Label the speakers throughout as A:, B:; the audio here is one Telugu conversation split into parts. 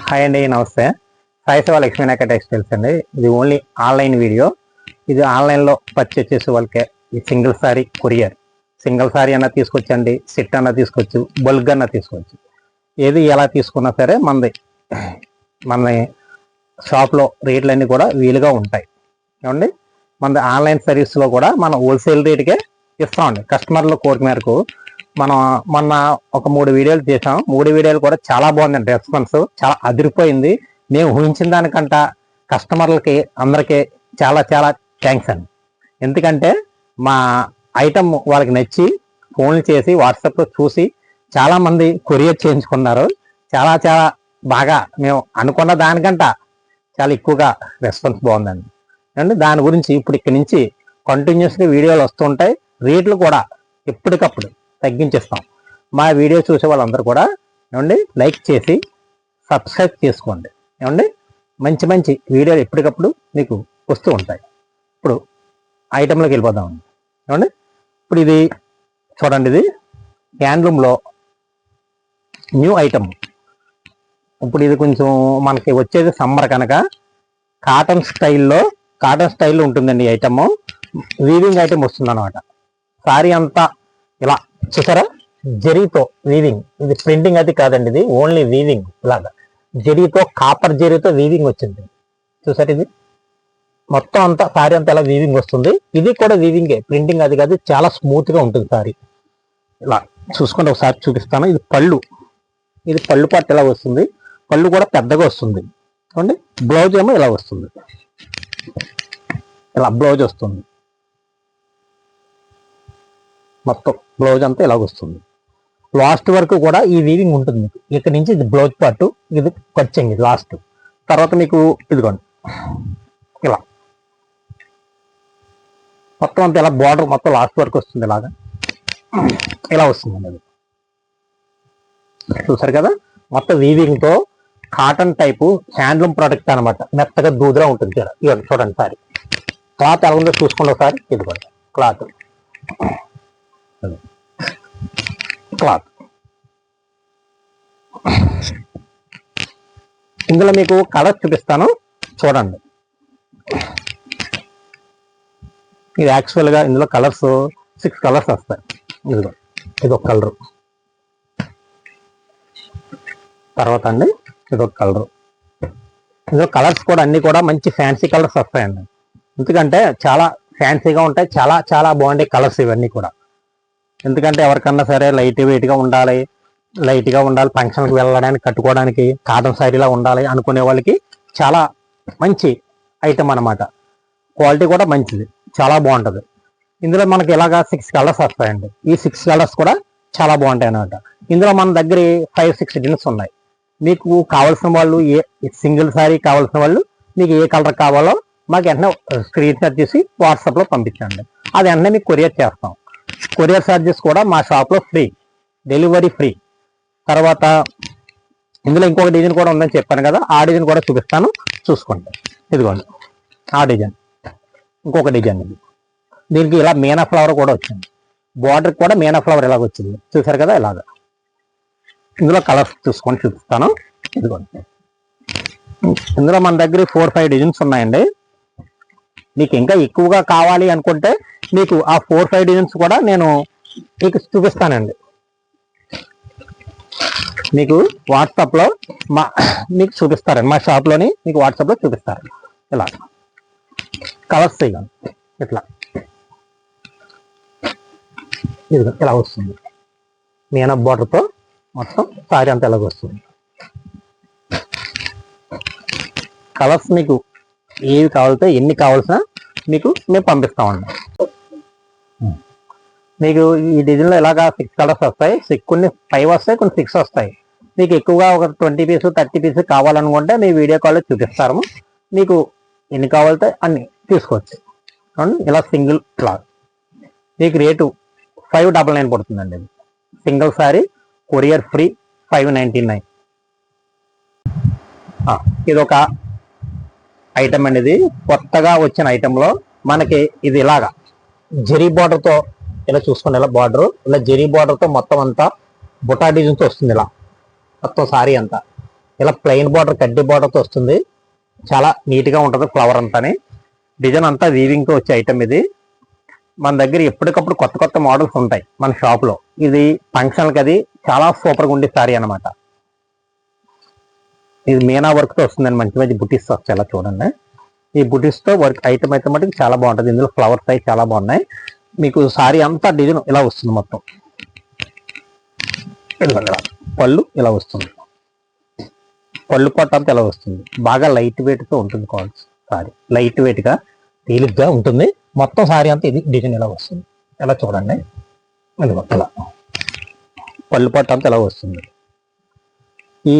A: హాయ్ అండి, నమస్తే. సాయి శివ లక్ష్మీ నాయక టెక్స్టైల్స్ అండి. ఇది ఓన్లీ ఆన్లైన్ వీడియో. ఇది ఆన్లైన్లో పర్చేస్ చేసే వాళ్ళకే. ఈ single sorry courier, single sorry అన్నా తీసుకోవచ్చండి, సెట్ అన్నా తీసుకోవచ్చు, బల్క్ అన్నా తీసుకోవచ్చు. ఏది ఎలా తీసుకున్నా సరే మన షాప్లో రేట్లన్నీ కూడా వీలుగా ఉంటాయి. ఏమండి, మన ఆన్లైన్ సర్వీస్లో కూడా మనం హోల్సేల్ రేటుకే ఇస్తామండి. కస్టమర్ల కోరిక మేరకు మనం మొన్న ఒక 3 వీడియోలు చేసాం. 3 వీడియోలు కూడా చాలా బాగుందండి. రెస్పాన్స్ చాలా అదిరిపోయింది. మేము ఊహించిన దానికంట కస్టమర్లకి అందరికీ చాలా చాలా థ్యాంక్స్ అండి. ఎందుకంటే మా ఐటమ్ వాళ్ళకి నచ్చి ఫోన్లు చేసి వాట్సాప్లో చూసి చాలామంది కొరియర్ చేయించుకున్నారు. చాలా చాలా బాగా మేము అనుకున్న దానికంట చాలా ఎక్కువగా రెస్పాన్స్ బాగుందండి. అండి దాని గురించి ఇప్పుడు ఇక్కడి నుంచి కంటిన్యూస్గా వీడియోలు వస్తుంటాయి. రేట్లు కూడా ఎప్పటికప్పుడు తగ్గించేస్తాం. మా వీడియో చూసే వాళ్ళందరూ కూడా ఏమండి లైక్ చేసి సబ్స్క్రైబ్ చేసుకోండి. ఏమండి మంచి మంచి వీడియోలు ఎప్పటికప్పుడు మీకు వస్తూ ఉంటాయి. ఇప్పుడు ఐటెంలోకి వెళ్ళిపోదామండి. ఏమండి ఇప్పుడు ఇది చూడండి, ఇది హ్యాండ్లూమ్లో న్యూ ఐటమ్. ఇప్పుడు ఇది కొంచెం మనకి వచ్చేది సమ్మర్ కనుక కాటన్ స్టైల్లో ఉంటుందండి. ఈ ఐటమ్ వీవింగ్ ఐటమ్ వస్తుంది అనమాట. సారీ అంతా ఇలా చూసారా, జరీతో వీవింగ్. ఇది ప్రింటింగ్ అది కాదండి, ఇది ఓన్లీ వీవింగ్. ఇలాగా జరీతో, కాపర్ జరీతో వీవింగ్ వచ్చింది. చూసారు, ఇది మొత్తం అంతా సారీ అంతా ఇలా వీవింగ్ వస్తుంది. ఇది కూడా వీవింగే, ప్రింటింగ్ అది కాదు. చాలా స్మూత్ గా ఉంటుంది సారీ. ఇలా చూసుకుంటే ఒకసారి చూపిస్తాను. ఇది పళ్ళు పాటు ఇలా వస్తుంది. పళ్ళు కూడా పెద్దగా వస్తుంది. చూడండి, బ్లౌజ్ ఏమో ఇలా వస్తుంది. ఇలా బ్లౌజ్ వస్తుంది. మొత్తం బ్లౌజ్ అంతా ఇలాగ వస్తుంది. లాస్ట్ వరకు కూడా ఈ వీవింగ్ ఉంటుంది మీకు. ఇక్కడ నుంచి ఇది బ్లౌజ్ పార్ట్, ఇది కచ్చింగ్, ఇది లాస్ట్. తర్వాత మీకు ఇదిగోండి ఇలా మొత్తం అంతా ఇలా బార్డర్ మొత్తం లాస్ట్ వరకు వస్తుంది. ఇలాగా ఇలా వస్తుందండి. అది చూసారు కదా, మొత్తం వీవింగ్తో కాటన్ టైపు హ్యాండ్లూమ్ ప్రోడక్ట్ అనమాట. మెత్తగా దూదుగా ఉంటుంది. ఇవ్వండి చూడండి సారీ. క్లాత్ ఎలా ఉందో చూసుకోండి ఒకసారి. ఇదిగోండి క్లాత్ ఇందులో మీకు కలర్స్ చూపిస్తాను చూడండి. ఇది యాక్చువల్గా ఇందులో కలర్స్ 6 కలర్స్ వస్తాయి. ఇదొక కలరు, తర్వాత అండి ఇదొక కలరు. ఇందులో కలర్స్ కూడా అన్ని కూడా మంచి ఫ్యాన్సీ కలర్స్ వస్తాయండి. ఎందుకంటే చాలా ఫ్యాన్సీగా ఉంటాయి. చాలా చాలా బాగుండే కలర్స్ ఇవన్నీ కూడా. ఎందుకంటే ఎవరికన్నా సరే లైట్గా ఉండాలి, ఫంక్షన్కి వెళ్ళడానికి, కట్టుకోవడానికి కాటన్ శారీలా ఉండాలి అనుకునే వాళ్ళకి చాలా మంచి ఐటమ్ అనమాట. క్వాలిటీ కూడా మంచిది, చాలా బాగుంటుంది. ఇందులో మనకి ఇలాగా 6 కలర్స్ వస్తాయండి. ఈ 6 కలర్స్ కూడా చాలా బాగుంటాయి అన్నమాట. ఇందులో మన దగ్గర 5-6 డిజైన్స్ ఉన్నాయి. మీకు కావాల్సిన వాళ్ళు, సింగిల్ శారీ కావాల్సిన వాళ్ళు మీకు ఏ కలర్ కావాలో మాకు వెంటనే స్క్రీన్ షాట్ చేసి వాట్సాప్లో పంపించండి. అది వెంటనే మీకు కొరియర్ చేస్తాం. కొరియర్ ఛార్జెస్ కూడా మా షాప్లో ఫ్రీ, డెలివరీ ఫ్రీ. తర్వాత ఇందులో ఇంకొక డిజైన్ కూడా ఉందని చెప్పాను కదా, ఆ డిజైన్ కూడా చూపిస్తాను, చూసుకోండి. ఇదిగోండి ఆ డిజైన్, ఇంకొక డిజైన్. ఇది దీనికి ఇలా మీనా ఫ్లవర్ కూడా వచ్చింది. బార్డర్ కూడా మీనా ఫ్లవర్ ఇలాగ వచ్చింది. చూసారు కదా, ఇలాగా. ఇందులో కలర్స్ చూసుకొని చూపిస్తాను. ఇదిగోండి, ఇందులో మన దగ్గర 4-5 డిజైన్స్ ఉన్నాయండి. మీకు ఇంకా ఎక్కువగా కావాలి అనుకుంటే మీకు ఆ 4-5 డిజైన్స్ కూడా నేను మీకు చూపిస్తానండి. మీకు వాట్సాప్లో మీకు చూపిస్తారండి. మా షాప్లోని మీకు వాట్సాప్లో చూపిస్తారు. ఇలా కలర్స్ ఇట్లా ఇలా వస్తుంది. మీనా బార్డర్తో మొత్తం సారీ అంతా ఇలాగ వస్తుంది. కలర్స్ మీకు ఏవి కావాలితే ఎన్ని కావాల్సిన మీకు మేము పంపిస్తామండి. మీకు ఈ డిజైన్లో ఇలాగా 6 కలర్స్ వస్తాయి. కొన్ని 5 వస్తాయి, కొన్ని 6 వస్తాయి. మీకు ఎక్కువగా ఒక 20 పీస్ 30 పీస్ కావాలనుకుంటే మీ వీడియో కాల్లో చూపిస్తాము. మీకు ఎన్ని కావాలితే అన్ని తీసుకోవచ్చు. ఇలా సింగిల్ క్లాత్ మీకు రేటు 599 పడుతుందండి. ఇది సింగిల్ సారీ, కొరియర్ ఫ్రీ, 599. ఇదొక ఐటమ్ అండి. ఇది కొత్తగా వచ్చిన ఐటెంలో మనకి ఇది ఇలాగా జరీ బార్డర్తో ఇలా చూసుకోండి. ఇలా బార్డర్ ఇలా జరీ బార్డర్తో మొత్తం అంతా బుటా డిజైన్తో వస్తుంది. ఇలా మొత్తం సారీ అంతా ఇలా ప్లెయిన్ బార్డర్ కడ్డీ బార్డర్తో వస్తుంది. చాలా నీట్గా ఉంటుంది. ఫ్లవర్ అంతానే డిజైన్ అంతా వీవింగ్తో వచ్చే ఐటమ్ ఇది. మన దగ్గర ఎప్పటికప్పుడు కొత్త కొత్త మోడల్స్ ఉంటాయి మన షాప్లో. ఇది ఫంక్షన్కి అది చాలా సూపర్గా ఉండే సారీ అనమాట. ఇది మీనా వర్క్తో వస్తుందండి. మంచి మంచి బుటీస్ వస్తాయి. ఇలా చూడండి, ఈ బుటీస్తో వర్క్ ఐటమ్ అయితే మటుకు చాలా బాగుంటుంది. ఇందులో ఫ్లవర్స్ అయి చాలా బాగున్నాయి. మీకు సారీ అంతా డిజైన్ ఇలా వస్తుంది. మొత్తం పళ్ళు ఇలా వస్తుంది. పళ్ళు పట్టు అంతా ఇలా వస్తుంది. బాగా లైట్ వెయిట్తో ఉంటుంది సారీ. లైట్ వెయిట్గా తేలిగ్గా ఉంటుంది. మొత్తం సారీ అంతా ఇది డిజైన్ ఇలా వస్తుంది. ఇలా చూడండి, ఇలా పళ్ళు పట్టు అంతా ఇలా వస్తుంది. ఈ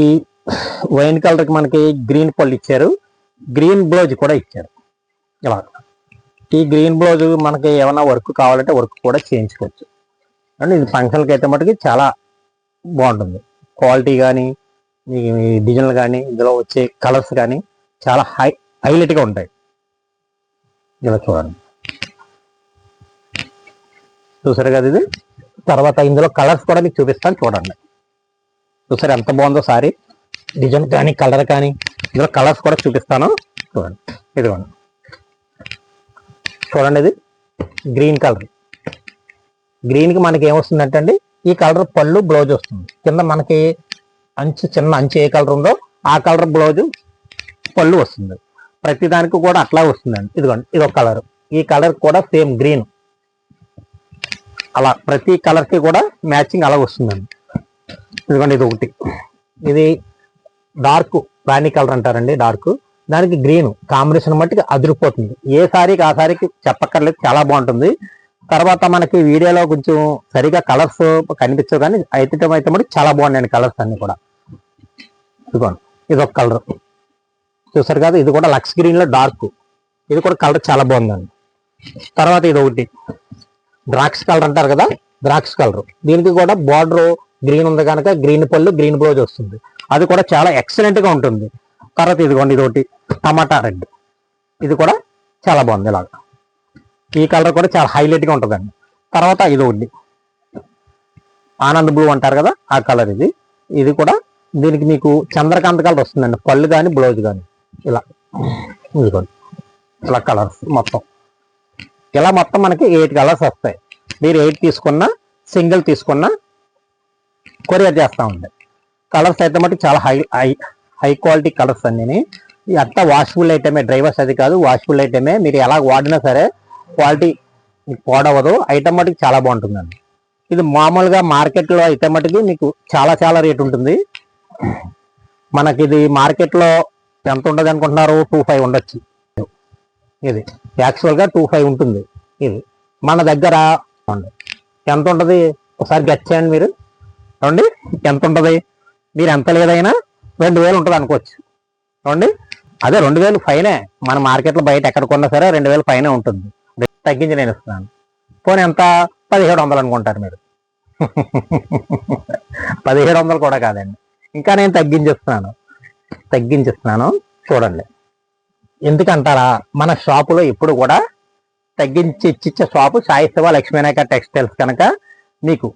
A: వైన్ కలర్కి మనకి గ్రీన్ పళ్ళు ఇచ్చారు. గ్రీన్ బ్లౌజ్ కూడా ఇచ్చారు. ఇలా ఈ గ్రీన్ బ్లౌజ్ మనకి ఏమైనా వర్క్ కావాలంటే వర్క్ కూడా చేయించుకోవచ్చు. అండ్ ఇది ఫంక్షన్కి అయితే మటుకి చాలా బాగుంటుంది. క్వాలిటీ కానీ మీ డిజైన్లు కానీ ఇందులో వచ్చే కలర్స్ కానీ చాలా హైలైట్గా ఉంటాయి. ఇలా చూడండి, చూసారు కదా ఇది. తర్వాత ఇందులో కలర్స్ కూడా మీకు చూపిస్తాను చూడండి. చూసారు ఎంత బాగుందో సారీ. డిజైన్ కానీ కలర్ కానీ ఇందులో కలర్స్ కూడా చూపిస్తాను చూడండి. ఇదిగోండి చూడండి, ఇది గ్రీన్ కలర్. గ్రీన్కి మనకి ఏమొస్తుందంటే అండి, ఈ కలర్ పళ్ళు బ్లౌజ్ వస్తుంది. కింద మనకి అంచు చిన్న అంచు ఏ కలర్ ఉందో ఆ కలర్ బ్లౌజు పళ్ళు వస్తుంది. ప్రతి దానికి కూడా అట్లా వస్తుందండి. ఇదిగోండి, ఇది ఒక కలర్. ఈ కలర్ కూడా సేమ్ గ్రీన్. అలా ప్రతి కలర్కి కూడా మ్యాచింగ్ అలా వస్తుందండి. ఇదిగోండి, ఇది ఒకటి. ఇది డార్క్ రాణి కలర్ అంటారండి. డార్క్ దానికి గ్రీన్ కాంబినేషన్ మట్టికి అదిరిపోతుంది. ఏ సారీకి ఆ సారీకి చెప్పక్కర్లేదు, చాలా బాగుంటుంది. తర్వాత మనకి వీడియోలో కొంచెం సరిగా కలర్స్ కనిపించవు కానీ అయితే మట్టి చాలా బాగున్నాయండి కలర్స్ అన్ని కూడా. ఇదిగోండి, ఇది ఒక కలర్ చూసారు కదా. ఇది కూడా లక్స్ గ్రీన్ లో డార్క్. ఇది కూడా కలర్ చాలా బాగుందండి. తర్వాత ఇది ఒకటి ద్రాక్ష కలర్ అంటారు కదా, ద్రాక్ష కలర్. దీనికి కూడా బార్డర్ గ్రీన్ ఉంది కనుక గ్రీన్ పళ్ళు గ్రీన్ బ్లౌజ్ వస్తుంది. అది కూడా చాలా ఎక్సలెంట్ గా ఉంటుంది. తర్వాత ఇదిగోండి, ఇది ఒకటి టమాటా రెడ్. ఇది కూడా చాలా బాగుంది. ఇలాగా ఈ కలర్ కూడా చాలా హైలైట్ గా ఉంటుందండి. తర్వాత ఇది ఒకటి ఆనంద్ బ్లూ అంటారు కదా, ఆ కలర్ ఇది. ఇది కూడా దీనికి మీకు చంద్రకాంత్ కలర్ వస్తుందండి. పళ్ళు కానీ బ్లౌజ్ కానీ ఇలా. ఇదిగోండి, ఇలా కలర్స్ మొత్తం. ఇలా మొత్తం మనకి 8 కలర్స్ వస్తాయి. మీరు 8 తీసుకున్నా సింగిల్ తీసుకున్నా కొరియర్ చేస్తూ ఉంటాయి. కలర్స్ అయితే మటు చాలా హై క్వాలిటీ కలర్స్ అన్నీ. అంతా వాషబుల్ ఐటమే, డ్రైవర్స్ అది కాదు, వాషబుల్ ఐటమే. మీరు ఎలా వాడినా సరే క్వాలిటీ పాడవదు. ఐటమ్ మటుకు చాలా బాగుంటుందండి. ఇది మామూలుగా మార్కెట్లో అయితే మటుకు మీకు చాలా చాలా రేట్ ఉంటుంది. మనకి ఇది మార్కెట్లో ఎంత ఉంటుంది అనుకుంటున్నారు? 25 ఉండొచ్చు. ఇది యాక్చువల్గా 25 ఉంటుంది. ఇది మన దగ్గర ఎంత ఉంటుంది ఒకసారి గెస్ చేయండి మీరు. చూడండి ఎంత ఉంటుంది. మీరు ఎంత లేదైనా 2000 ఉంటుంది అనుకోవచ్చు. చూడండి, అదే 2000 ఫైనే. మన మార్కెట్లో బయట ఎక్కడ కొన్నా సరే 2000 ఫైనే ఉంటుంది. తగ్గించి నేను ఇస్తున్నాను. పోనీ ఎంత? 1700 అనుకుంటారు మీరు. 1700 కూడా కాదండి, ఇంకా నేను తగ్గించిస్తున్నాను చూడండి. ఎందుకంటారా, మన షాపులో ఎప్పుడు కూడా తగ్గించి ఇచ్చే షాపు సాయి శివ లక్ష్మీనాయక టెక్స్టైల్స్. కనుక మీకు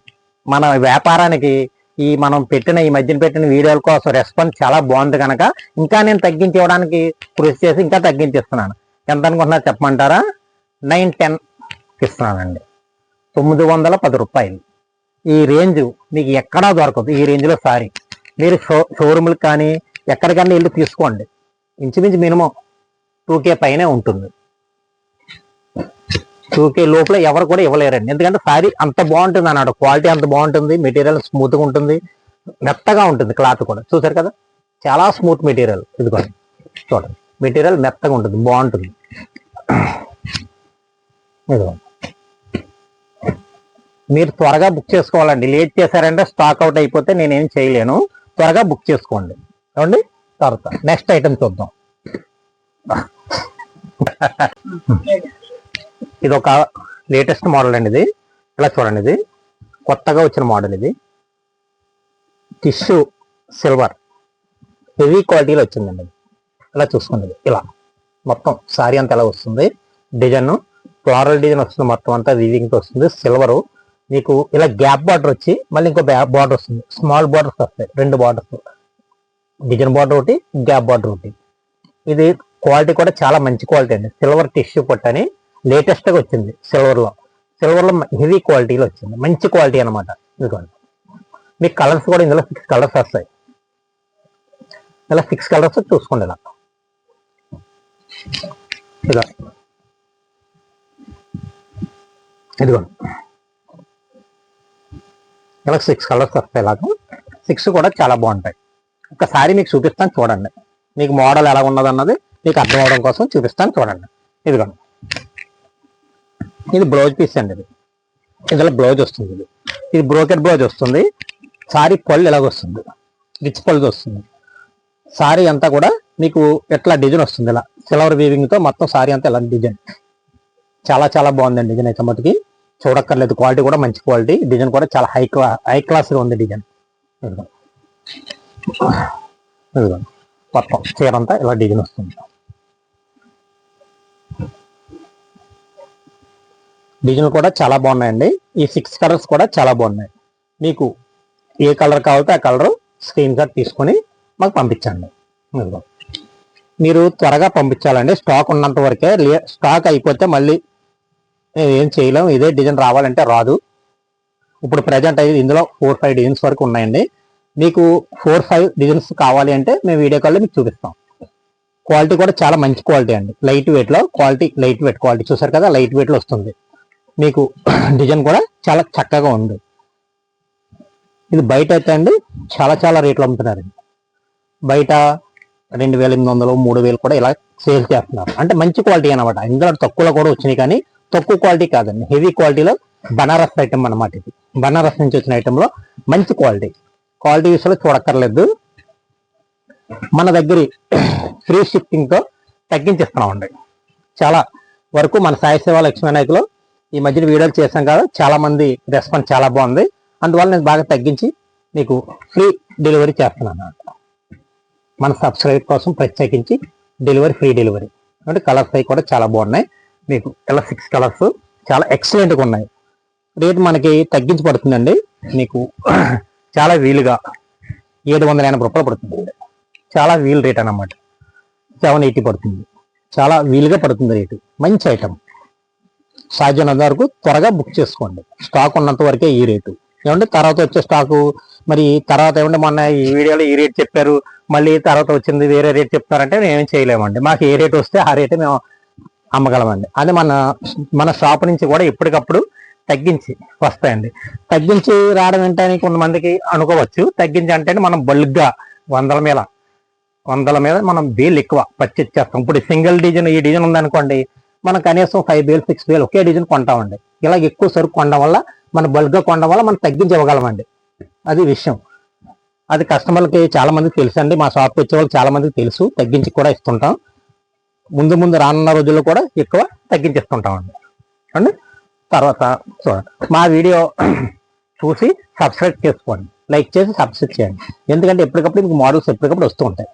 A: మన వ్యాపారానికి మనం ఈ మధ్యన పెట్టిన వీడియోల కోసం రెస్పాన్స్ చాలా బాగుంది కనుక ఇంకా నేను తగ్గించి ఇవ్వడానికి కృషి చేసి ఇంకా తగ్గించిస్తున్నాను. ఎంత అనుకుంటున్నారు చెప్పమంటారా? 910 ఇస్తున్నానండి. 910 రూపాయలు. ఈ రేంజ్ మీకు ఎక్కడా దొరకదు. ఈ రేంజ్లో సారీ మీరు షోరూమ్లకు కానీ ఎక్కడికన్నా వెళ్ళి తీసుకోండి. ఇంచుమించు మినిమం 2K పైనే ఉంటుంది. 2K లోపల ఎవరు కూడా ఇవ్వలేరండి. ఎందుకంటే సారీ అంత బాగుంటుంది అన్నాడు. క్వాలిటీ అంత బాగుంటుంది. మెటీరియల్ స్మూత్గా ఉంటుంది, మెత్తగా ఉంటుంది. క్లాత్ కూడా చూసారు కదా, చాలా స్మూత్ మెటీరియల్. ఇదిగోండి చూడండి, మెటీరియల్ మెత్తగా ఉంటుంది, బాగుంటుంది. ఇదిగోండి, మీరు త్వరగా బుక్ చేసుకోవాలండి. లేట్ చేశారంటే స్టాక్ అవుట్ అయిపోతే నేనేం చేయలేను. త్వరగా బుక్ చేసుకోండి. చూడండి, తర్వాత నెక్స్ట్ ఐటమ్ చూద్దాం. ఇది ఒక లేటెస్ట్ మోడల్ అండి. ఇది ఇలా చూడండి, ఇది కొత్తగా వచ్చిన మోడల్. ఇది టిష్యూ సిల్వర్ హెవీ క్వాలిటీలో వచ్చిందండి. ఇలా చూసుకోండి, ఇలా మొత్తం సారీ అంతా ఎలా వస్తుంది. డిజైన్ ఫ్లోరల్ డిజైన్ వస్తుంది. మొత్తం అంతా వీవింగ్తో వస్తుంది. సిల్వరు మీకు ఇలా గ్యాప్ బార్డర్ వచ్చి మళ్ళీ ఇంకో బార్డర్ వస్తుంది. స్మాల్ బార్డర్స్ వస్తాయి, 2 బార్డర్స్. డిజైన్ బార్డర్ ఒకటి, గ్యాప్ బార్డర్ ఒకటి. ఇది క్వాలిటీ కూడా చాలా మంచి క్వాలిటీ అండి. సిల్వర్ టిష్యూ పట్టు అని లేటెస్ట్గా వచ్చింది. సిల్వర్లో హెవీ క్వాలిటీలో వచ్చింది, మంచి క్వాలిటీ అనమాట. ఇదిగోండి, మీకు కలర్స్ కూడా ఇందులో 6 కలర్స్ వస్తాయి. ఇలా 6 కలర్స్ చూసుకోండి. ఇలా ఇదిగోండి, ఇలా 6 కలర్స్ వస్తాయి. ఇలాగా 6 కూడా చాలా బాగుంటాయి. ఒకసారి మీకు చూపిస్తాను చూడండి, మీకు మోడల్ ఎలా ఉన్నది అన్నది మీకు అర్థం అవడం కోసం చూపిస్తాను చూడండి. ఇదిగోండి, ఇది బ్లౌజ్ పీస్ అండి. ఇందులో బ్లౌజ్ వస్తుంది. ఇది బ్రోకెట్ బ్లౌజ్ వస్తుంది. సారీ పళ్ళు ఇలాగ వస్తుంది, రిచ్ పళ్ళు వస్తుంది. సారీ అంతా కూడా మీకు ఎట్లా డిజైన్ వస్తుంది, ఇలా సిల్వర్ వీవింగ్తో మొత్తం సారీ అంతా ఇలా డిజైన్. చాలా చాలా బాగుందండి డిజైన్ అయితే మటుకి చూడక్కర్లేదు. క్వాలిటీ కూడా మంచి క్వాలిటీ, డిజైన్ కూడా చాలా హై క్లాస్గా ఉంది డిజైన్. ఇదిగోండి, మొత్తం చీర అంతా ఇలా డిజైన్ వస్తుంది. డిజైన్ కూడా చాలా బాగున్నాయండి. ఈ 6 కలర్స్ కూడా చాలా బాగున్నాయి. మీకు ఏ కలర్ కావాలితే ఆ కలర్ స్క్రీన్ షాట్ తీసుకొని మాకు పంపించండి. మీరు త్వరగా పంపించాలండి, స్టాక్ ఉన్నంత వరకే. స్టాక్ అయిపోతే మళ్ళీ ఏం చేయలేము. ఇదే డిజైన్ రావాలంటే రాదు. ఇప్పుడు ప్రజెంట్ అయితే ఇందులో 4-5 డిజైన్స్ వరకు ఉన్నాయండి. మీకు 4-5 డిజైన్స్ కావాలి అంటే మేము వీడియో కాల్లో మీకు చూపిస్తాం. క్వాలిటీ కూడా చాలా మంచి క్వాలిటీ అండి. లైట్ వెయిట్లో క్వాలిటీ, లైట్ వెయిట్ క్వాలిటీ చూసారు కదా, లైట్ వెయిట్లో వస్తుంది. మీకు డిజైన్ కూడా చాలా చక్కగా ఉంది. ఇది బయట అయితే అండి చాలా చాలా రేట్లు అమ్ముతున్నారండి. బయట 2800, 3000 కూడా ఇలా సేల్ చేస్తున్నారు. అంటే మంచి క్వాలిటీ అనమాట. ఇందులో తక్కువలో కూడా వచ్చినాయి, కానీ తక్కువ క్వాలిటీ కాదండి, హెవీ క్వాలిటీలో బనారస్ ఐటమ్ అనమాట. ఇది బనారస్ నుంచి వచ్చిన ఐటెంలో మంచి క్వాలిటీ. క్వాలిటీ విషయంలో చూడక్కర్లేదు. మన దగ్గర ఫ్రీ షిప్పింగ్తో తగ్గించిస్తున్నామండి. చాలా వరకు మన సాయి సేవ లక్ష్మీ వినాయకులో ఈ మధ్యన వీడియోలు చేశాం కదా, చాలా మంది రెస్పాన్స్ చాలా బాగుంది. అందువల్ల నేను బాగా తగ్గించి మీకు ఫ్రీ డెలివరీ చేస్తున్నాను. మన సబ్స్క్రైబ్ కోసం ప్రత్యేకించి డెలివరీ, ఫ్రీ డెలివరీ. అంటే కలర్స్ అవి కూడా చాలా బాగున్నాయి. మీకు ఇలా 6 కలర్స్ చాలా ఎక్సలెంట్గా ఉన్నాయి. రేట్ మనకి తగ్గించి పడుతుందండి. మీకు చాలా వీలుగా 780 రూపాయలు పడుతుంది. చాలా వీలు రేట్ అన్నమాట. 780 పడుతుంది. చాలా వీలుగా పడుతుంది రేటు. మంచి ఐటమ్. సాధ్యమైనంత వరకు త్వరగా బుక్ చేసుకోండి. స్టాక్ ఉన్నంత వరకే ఈ రేటు. ఏమంటే తర్వాత వచ్చే స్టాకు మరి తర్వాత ఏమంటే మొన్న ఈ వీడియోలో ఈ రేట్ చెప్పారు, మళ్ళీ తర్వాత వచ్చింది వేరే రేట్ చెప్తారంటే మేమేం చేయలేమండి. మాకు ఏ రేట్ వస్తే ఆ రేటే మేము అమ్మగలమండి. అదే మన షాప్ నుంచి కూడా ఎప్పటికప్పుడు తగ్గించి వస్తాయండి. తగ్గించి రావడం ఏంటని కొంతమందికి అనుకోవచ్చు. తగ్గించి అంటే మనం బల్క్గా వందల మీద మనం బేల్ ఎక్కువ పర్చేజ్ చేస్తాం. ఇప్పుడు సింగిల్ డిజైన్, ఈ డిజైన్ ఉందనుకోండి, మనం కనీసం 5 బేల్ 6 బేల్ ఒకే డిజైన్ కొంటామండి. ఇలా ఎక్కువ సరుకు కొనడం వల్ల, మన బల్క్గా కొనడం వల్ల మనం తగ్గించి ఇవ్వగలమండి. అది విషయం. అది కస్టమర్లకి చాలా మందికి తెలుసు అండి. మా షాప్కి వచ్చే వాళ్ళకి చాలా మందికి తెలుసు. తగ్గించి కూడా ఇస్తుంటాం. ముందు రానున్న రోజుల్లో కూడా ఎక్కువ తగ్గించిస్తుంటామండి అండి. తర్వాత చూడండి, మా వీడియో చూసి సబ్స్క్రైబ్ చేసుకోండి, లైక్ చేసి సబ్స్క్రైబ్ చేయండి. ఎందుకంటే ఎప్పటికప్పుడు మీకు మోడల్స్ ఎప్పటికప్పుడు వస్తూ ఉంటాయి.